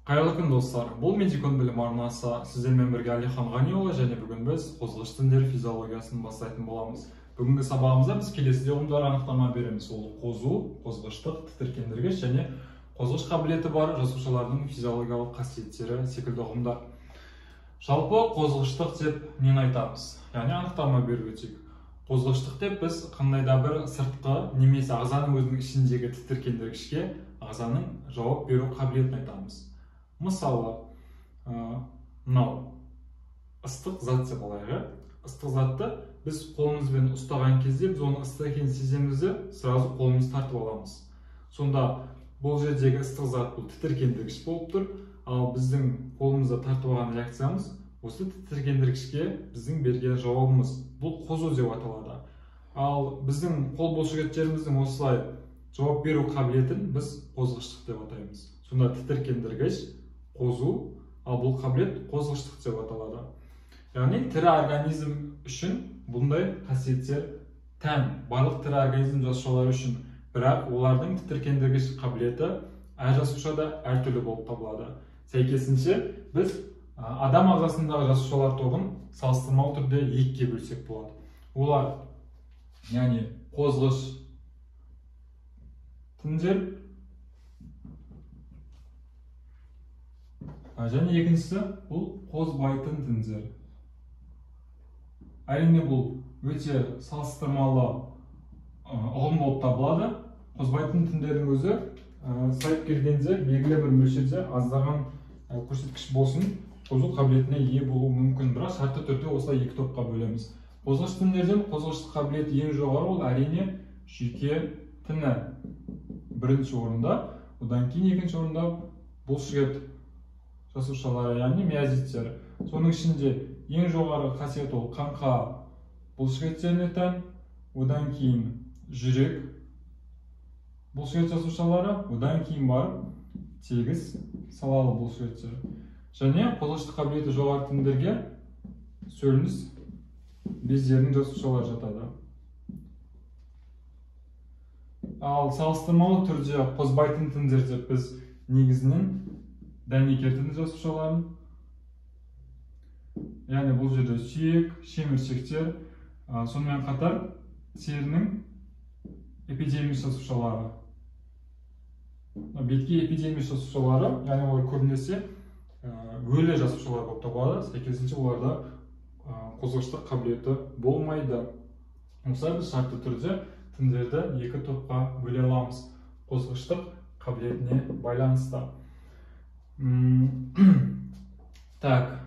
Қайырлы күн достар, бұл Медикон білім арнасы сіздермен бірге Әлихан Ғаниұлы және бүгін біз қозғыш тіндер физиологиясын бастайтын боламыз. Бүгінгі сабағымызда біз келесі ұғымдар анықтама береміз. Ол қозу, қозғыштық, тітіркендіргіш және қозғыш қабілеті бар жасушалардың физиологиялық қасиеттері секілді ұғымдар. Жалпы қозғыштық деп нені айтамыз? Яғни анықтама беріп өтейік. Қозғыштық деп біз қандай да бір сыртқы немесе ағзаның өзінің ішіндегі тітіркендіргішке ағзаның жауап беру қабілетін айтамыз. Мысалы, мынау ыстық зат деп алайық. Ыстық затты біз қолымызбен ұстаған кезде біз оның ыстық екенін сеземіз де сразу қолымызды тартып аламыз. Сонда бұл жердегі ыстық зат бұл тітіркендіргіш болып тұр, ал біздің қолымызды тартып алған реакциямыз осы тітіркендіргішке біздің берген жауабымыз. Бұл қозу деп аталады. Ал біздің қол бұлшықеттеріміздің осылай жауап беру қабілетін біз қозғыштық деп атаймыз. Сонда тітіркендіргіш қозу, ал бұл қабілет қозғыштық деп аталады. Яғни тірі организм үшін бұндай қасиеттер тән, барлық тірі организм жасушалары үшін, бірақ олардың тітіркендіргіш қабілеті әр жасушада әртүрлі болып табылады. Сәйкесінше біз адам ағзасындағы жасушалар тобын салыстырмалы түрде екіге бөлсек болады. Олар, яғни қозғыш тіндер және екіншісі бұл қозбайтын тіндер. Әрине бұл өте салыстырмалы ұғым болып табылады. Қозбайтын тіндердің өзі сайып келгенде белгілі бір мөлшерде аздаған көрсеткіш болсын қозу қабілетіне ие болуы мүмкін, бірақ шартты түрде осылай екі топқа бөлеміз. Қозғыш тіндерден қозғыштық қабілеті ең жоғары ол әрине жүйке тіні бірінші орында, одан кейін екінші орында бұлшықет жасушалары, яғни миозиттер. Соның ішінде ең жоғары қасиет ол қаңқа бұлшықеттеріне тән, одан кейін жүрек бұлшықет жасушалары, одан кейін барып тегіс салалы бұлшықеттер. Және қозғыштық қабілеті жоғары тіндерге сөлініс бездерінің жасушалары жатады. Ал салыстырмалы түрде қозбайтын тіндер деп біз негізінен дәнекер тіні жасушаларын, яғни бұл жерде сүйек, шеміршектер, сонымен қатар терінің эпидермис жасушалары. Бетке эпидермис жасушалары, яғни олар көбінесе өлі жасушалар болып табылады, сәйкесінше оларда қозғыштық қабілеті болмайды. Осылай біз шартты түрде тіндерді екі топқа бөле аламыз, қозғыштық қабілетіне байланысты. Так,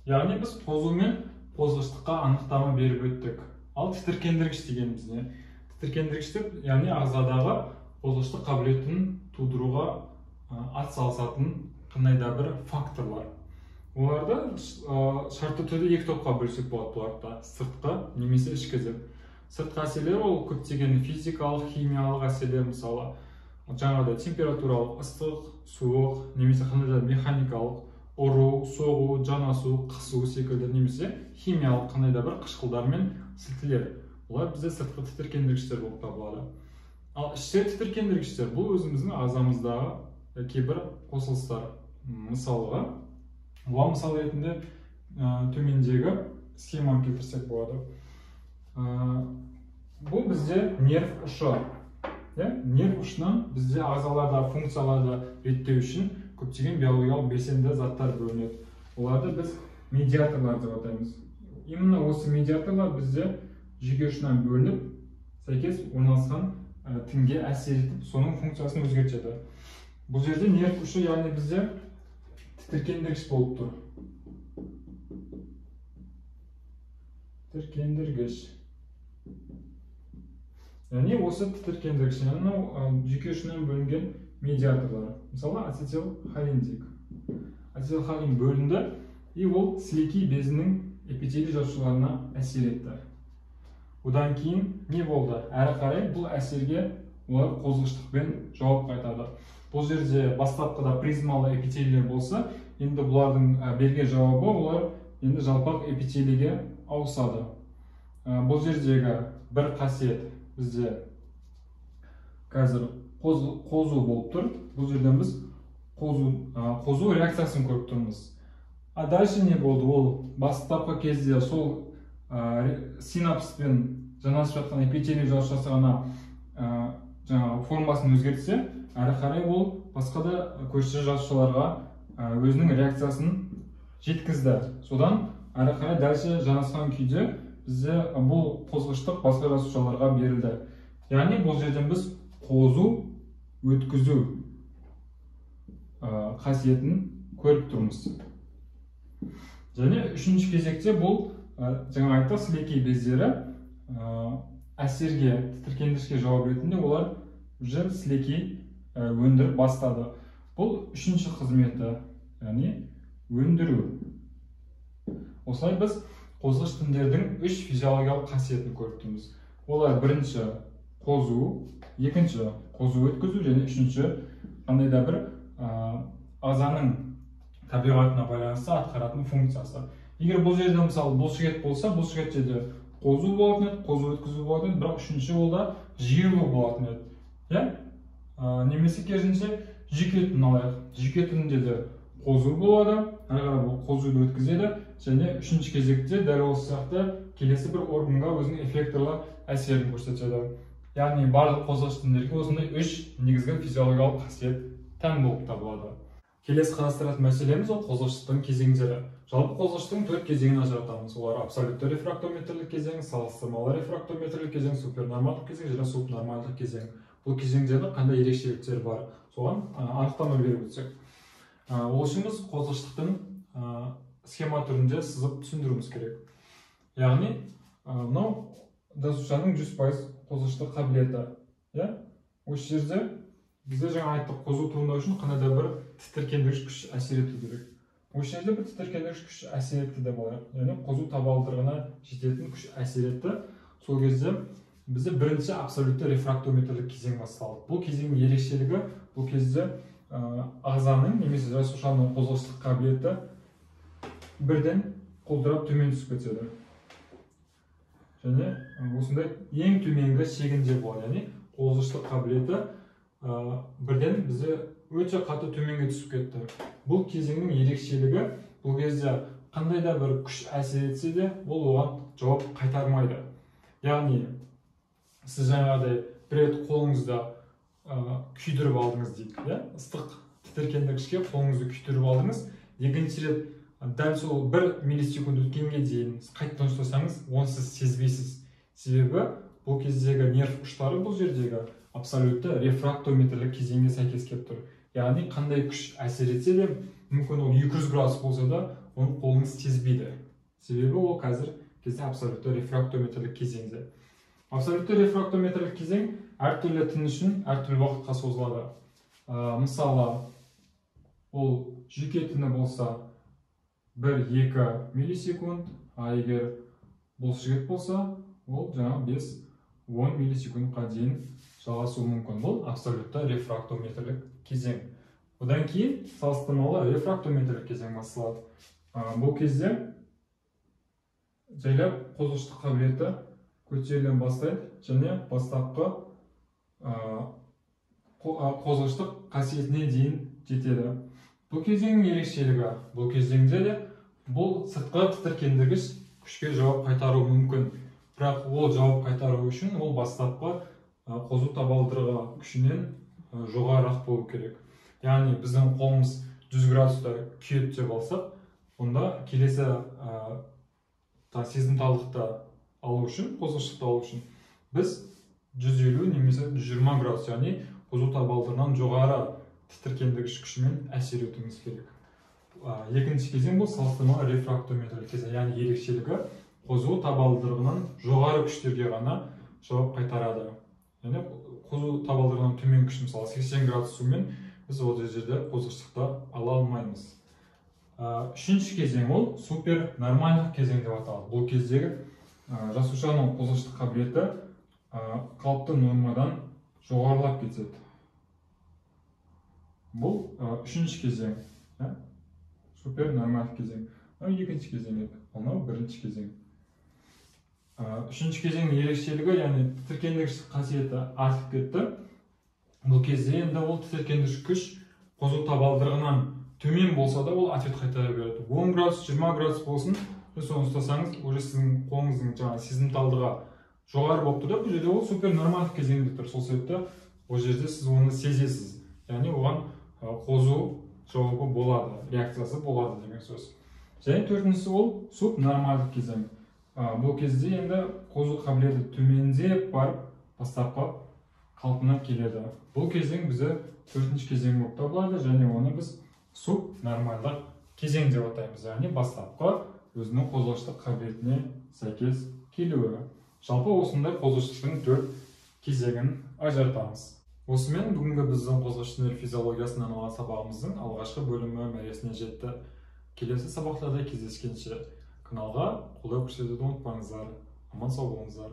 яғни біз қозу мен қозғыштыққа анықтама беріп өттік. Ал тітіркендіргіш дегеніміз не? Тітіркендіргіш деп, яғни ағзадағы қозғыштық қабілетін тудыруға атсалысатын қандай да бір факторлар. Оларды шартты түрде екі топқа бөлсек болады бұларда, сыртқы немесе ішкі деп. Сыртқы әсерлер ол көптеген физикалық, химиялық әсерлер, мысалы жаңағыдай температуралық, ыстық, суық, немесе қандай да механикалық, ұру, соғу, жанасу, қысу секілді, немесе химиялық қандай да бір қышқылдар мен сілтілер. Олар бізде сыртқы тітіркендіргіштер болып табылады. Ал ішкі тітіркендіргіштер бұл өзіміздің ағзамыздағы кейбір қосылыстар. Мысалға, мысал ретінде төмендегі схеманы келтірсек болады. Бұл бізде нерв ұшы. Нерв ұшынан бізде ағзаларда функцияларды реттеу үшін көптеген биологиялық белсенді заттар бөлінеді. Оларды біз медиаторлар деп атаймыз. Именно осы медиаторлар бізде жүйке ұшынан бөлініп, сәйкес орналасқан тінге әсер етіп, соның функциясын өзгертеді. Бұл жерде нерв ұшы, яғни бізде тітіркендіргіш болып тұр. Тітіркендіргіш. Яғни осы тітіркендіргіш, жүйке ұшынан бөлінген медиаторлар. Мысалы, ацетилхолиндик. Ацетилхолин бөлінді, и ол сілекей безінің эпителий жасушаларына әсер етті. Одан кейін не болды? Әрі қарай бұл әсерге олар қозғыштықпен жауап қайтады. Бұл жерде бастапқыда призмалы эпителийлер болса, енді бұлардың берген жауабы олар енді жалпақ эпителийге ауысады. Бұл жердегі бір қасиет бізде қазір қозу болып тұр. Бұл жерден біз қозу реакциясын көріп тұрмыз. А дальше не болды? Ол бастапқы кезде сол синапспен жанасып жатқан эпителий жасушасы жаңағы формасын өзгертсе, әрі қарай ол басқа да көрші жасушаларға өзінің реакциясын жеткізді. Содан әрі қарай дальше жанасқан күйде бізде бұл қозғыштық басқа жасушаларға берілді. Яғни бұл жерден біз қозу өткізу қасиетін көріп тұрмыз. Және үшінші кезекте бұл жаңа айттық, сілекей бездері әсерге, тітіркендірішке жауап ретінде олар уже сілекей өндіріп бастады. Бұл үшінші қызметі, яғни өндіру. Осылай біз қозғыш тіндердің үш физиологиялық қасиетін көріп тұрмыз. Олар бірінші қозу, екінші қозу өткізу және үшінші қандай да бір ағзаның табиғатына байланысты атқаратын функциясы. Егер бұл жерде мысалы бұлшықет болса, бұлшықет жерде қозу болатын еді, қозу өткізу болатын еді, бірақ үшінші ол да жиылу болатын еді. Немесе керісінше жүйке алайық. Жүйке тінінде де қозу болады, әрі қарай бұл қозуды өткізеді, және үшінші кезекте дәл осы сияқты келесі бір органға өзінің эффекторлы әсерін көрсетеді. Яғни барлық қозғыш тіндерге осындай үш негізгі физиологиялық қасиет тән болып табылады. Келесі қарастыратын мәселеміз ол қозғыштықтың кезеңдері. Жалпы қозғыштықтың төрт кезеңін ажыратамыз. Олар абсолютті рефрактометрлік кезең, салыстырмалы рефрактометрлік кезең, супернормальдық кезең және субнормальдық кезең. Бұл кезеңдерде қандай ерекшеліктер бар? Соған анықтама беріп өтсек. Ол үшін біз қозғыштықтың схема түрінде сызып түсіндіруіміз керек. Яғни, мынау жасушаның 100% қозғыштық қабілеті. Осы жерде бізде жаңа айттық, қозу туындау үшін қандай да бір тітіркендіргіш күш әсер ету керек. Осы жерде бір тітіркендіргіш күш әсер етті деп алайық. Яғни қозу табалдырығына жететін күш әсер етті. Сол кезде бізде бірінші абсолютті рефрактометрлік кезең басталды. Бұл кезеңнің ерекшелігі, бұл кезде ағзаның немесе жасушаның қозғыштық қабілеті бірден құлдырап төмен түсіп кетеді. Және осындай ең төменгі шегінде болады. Яғни қозғыштық қабілеті бірден бізде өте қатты төменге түсіп кетті. Бұл кезеңнің ерекшелігі, бұл кезде қандай да бір күш әсер етсе де, ол оған жауап қайтармайды. Яғни, сіз жаңағыдай бір рет қолыңызда күйдіріп алдыңыз дейік, ыстық тітіркендіргішке қолыңызды күйдіріп алдыңыз, екінші рет дәл сол 1 миллисекунд өткенге дейін қайтадан ұстасаңыз, оны сіз сезбейсіз. Себебі бұл кездегі нерв ұштары бұл жердегі абсолютті рефрактометрлік кезеңге сәйкес келіп тұр. Яғни қандай күш әсер етсе де, мүмкін ол 200 градус болса да, оны қолыңыз сезбейді. Себебі ол қазір кезде абсолютті рефрактометрлік кезеңде. Абсолютті рефрактометрлік кезең әртүрлі тін үшін әртүрлі уақытқа созылады. Мысалы, ол жүйке тіні болса 1-2 миллисекунд, а егер бұлшықет болса, ол жаңа 5-10 миллисекундқа дейін жалғасуы мүмкін. Бұл абсолютті рефрактометрлік кезең. Одан кейін салыстырмалы рефрактометрлік кезең басталады. Бұл кезде жайлап қозғыштық қабілеті көтеріле бастайды және бастапқы қозғыштық қасиетіне дейін жетеді. Бұл кезеңнің ерекшелігі, бұл кезеңде де бұл сыртқы тітіркендіргіш күшке жауап қайтаруы мүмкін. Бірақ ол жауап қайтару үшін ол бастапқы қозу табалдырығы күшінен жоғарырақ болу керек. Яғни біздің қолымыз 100 градуста күйеді деп алсақ, онда келесі сезімталдықты алу үшін, қозғыштықты алу үшін біз 150 немесе 120 градус, яғни қозу табалдырығынан жоғары тітіркендіргіш күшімен әсер етуіміз керек. Екінші кезең бұл салыстырмалы рефрактометрлік кезең, яғни ерекшелігі қозу табалдырығынан жоғары күштерге ғана жауап қайтарады. Яғни қозу табалдырығынан төмен күш, мысалы 80 градус сумен біз ол жерде қозғыштықты ала алмаймыз. Үшінші кезең ол супернормальдық кезең деп аталады. Бұл кездегі жасушаның қозғыштық қабілеті қалыпты нормадан жоғарылап кетеді. Бұл үшінші кезең, супернормальдық кезең. Екінші кезең еді, ол бірінші кезең. Үшінші кезеңнің ерекшелігі, яғни тітіркендіргіш қасиеті артып кетті. Бұл кезде енді ол тітіркендіргіш күш қозу табалдырығынан төмен болса да ол ответ қайтара береді. 10 градус, 20 градус болсын, соны ұстасаңыз, уже сіздің қолыңыздың жаңағы сезімталдығы жоғары болып тұр да, бұл жерде ол супер нормальдық кезеңде тұр. Сол себепті ол жерде сіз оны сезесіз. Яғни оған қозу жауабы болады, реакциясы болады деген сөз. Және төртіншісі ол субнормальдық кезең. Бұл кезде енді қозу қабілеті төмендеп барып бастапқы қалпына келеді. Бұл кезең бізде төртінші кезең болып табылады, және оны біз субнормальдық кезең деп атаймыз. Яғни бастапқы өзінің қозғалыштық қабілетіне сәйкес келуі. Жалпы осындай қозғалыштың төрт кезеңін ажыратамыз. Осымен бүгінгі біздің қозғалыштың физиологиясынан алған сабағымыздың алғашқы бөлімі мәресіне жетті. Келесі сабақтарда кездескенше каналға қолдау көрсетуді ұмытпаңыздар. Аман сау болыңыздар.